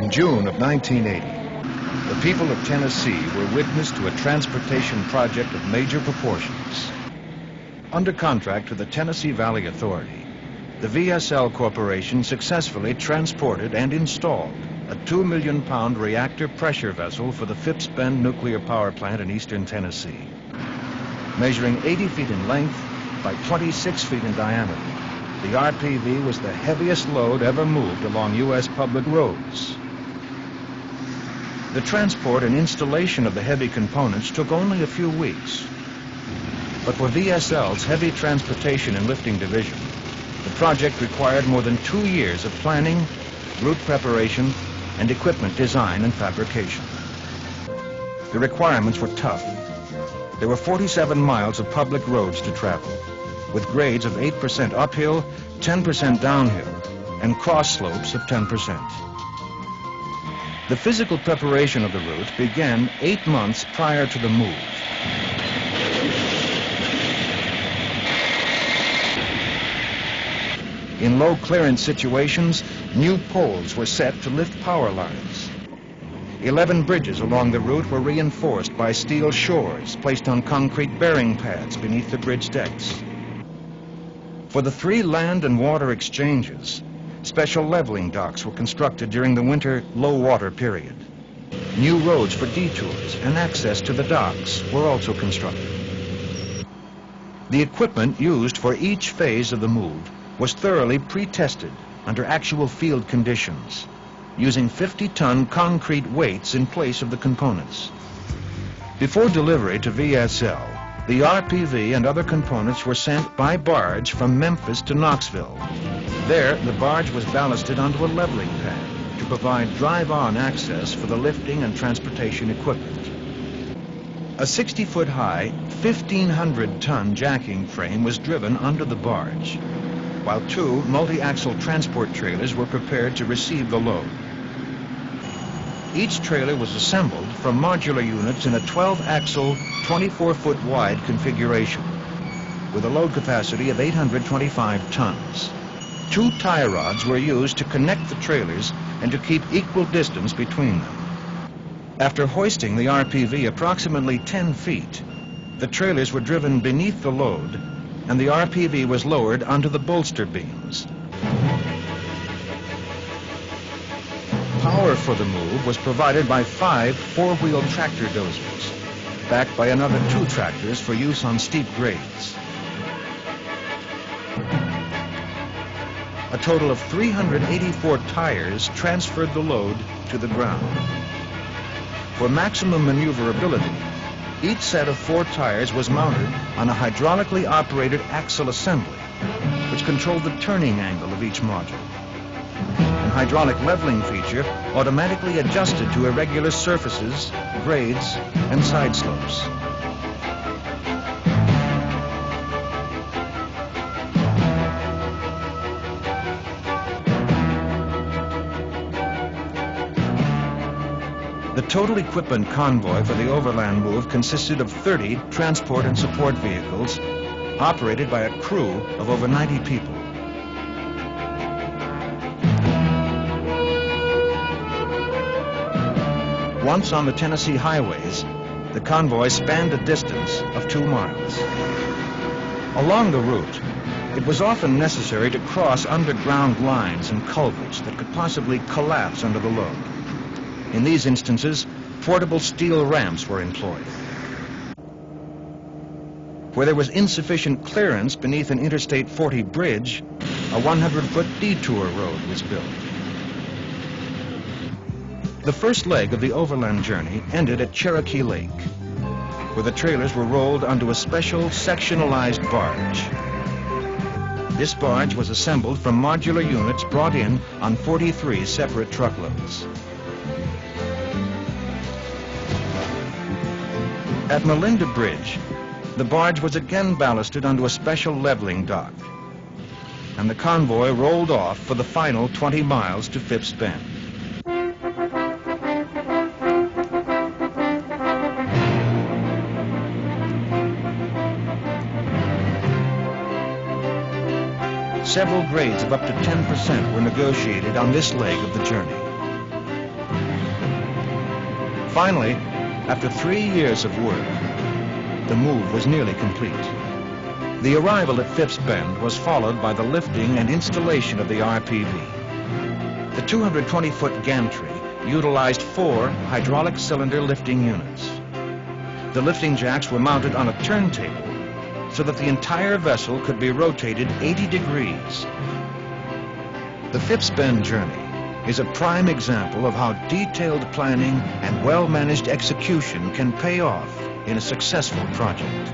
In June of 1980, the people of Tennessee were witness to a transportation project of major proportions. Under contract with the Tennessee Valley Authority, the VSL Corporation successfully transported and installed a 2 million pound reactor pressure vessel for the Phipps Bend nuclear power plant in eastern Tennessee. Measuring 80 feet in length by 26 feet in diameter, the RPV was the heaviest load ever moved along U.S. public roads. The transport and installation of the heavy components took only a few weeks. But for VSL's heavy transportation and lifting division, the project required more than 2 years of planning, route preparation, and equipment design and fabrication. The requirements were tough. There were 47 miles of public roads to travel, with grades of 8% uphill, 10% downhill, and cross slopes of 10%. The physical preparation of the route began 8 months prior to the move. In low clearance situations, new poles were set to lift power lines. 11 bridges along the route were reinforced by steel shores placed on concrete bearing pads beneath the bridge decks. For the 3 land and water exchanges, special leveling docks were constructed during the winter low water period. New roads for detours and access to the docks were also constructed. The equipment used for each phase of the move was thoroughly pre-tested under actual field conditions, using 50-ton concrete weights in place of the components. Before delivery to VSL, the RPV and other components were sent by barge from Memphis to Knoxville. There, the barge was ballasted onto a leveling pad to provide drive-on access for the lifting and transportation equipment. A 60-foot high, 1,500-ton jacking frame was driven under the barge, while 2 multi-axle transport trailers were prepared to receive the load. Each trailer was assembled from modular units in a 12-axle, 24-foot wide configuration, with a load capacity of 825 tons. 2 tie rods were used to connect the trailers and to keep equal distance between them. After hoisting the RPV approximately 10 feet, the trailers were driven beneath the load and the RPV was lowered onto the bolster beams. Power for the move was provided by 5 4-wheel tractor dozers, backed by another 2 tractors for use on steep grades. A total of 384 tires transferred the load to the ground. For maximum maneuverability, each set of 4 tires was mounted on a hydraulically operated axle assembly, which controlled the turning angle of each module. An hydraulic leveling feature automatically adjusted to irregular surfaces, grades, and side slopes. The total equipment convoy for the overland move consisted of 30 transport and support vehicles operated by a crew of over 90 people. Once on the Tennessee highways, the convoy spanned a distance of 2 miles. Along the route, it was often necessary to cross underground lines and culverts that could possibly collapse under the load. In these instances, portable steel ramps were employed. Where there was insufficient clearance beneath an Interstate 40 bridge, a 100-foot detour road was built. The first leg of the overland journey ended at Cherokee Lake, where the trailers were rolled onto a special sectionalized barge. This barge was assembled from modular units brought in on 43 separate truckloads. At Melinda Bridge, the barge was again ballasted onto a special leveling dock, and the convoy rolled off for the final 20 miles to Phipps Bend. Several grades of up to 10% were negotiated on this leg of the journey. Finally, after 3 years of work, the move was nearly complete. The arrival at Phipps Bend was followed by the lifting and installation of the RPV. The 220-foot gantry utilized 4 hydraulic cylinder lifting units. The lifting jacks were mounted on a turntable so that the entire vessel could be rotated 80 degrees. The Phipps Bend journey is a prime example of how detailed planning and well-managed execution can pay off in a successful project.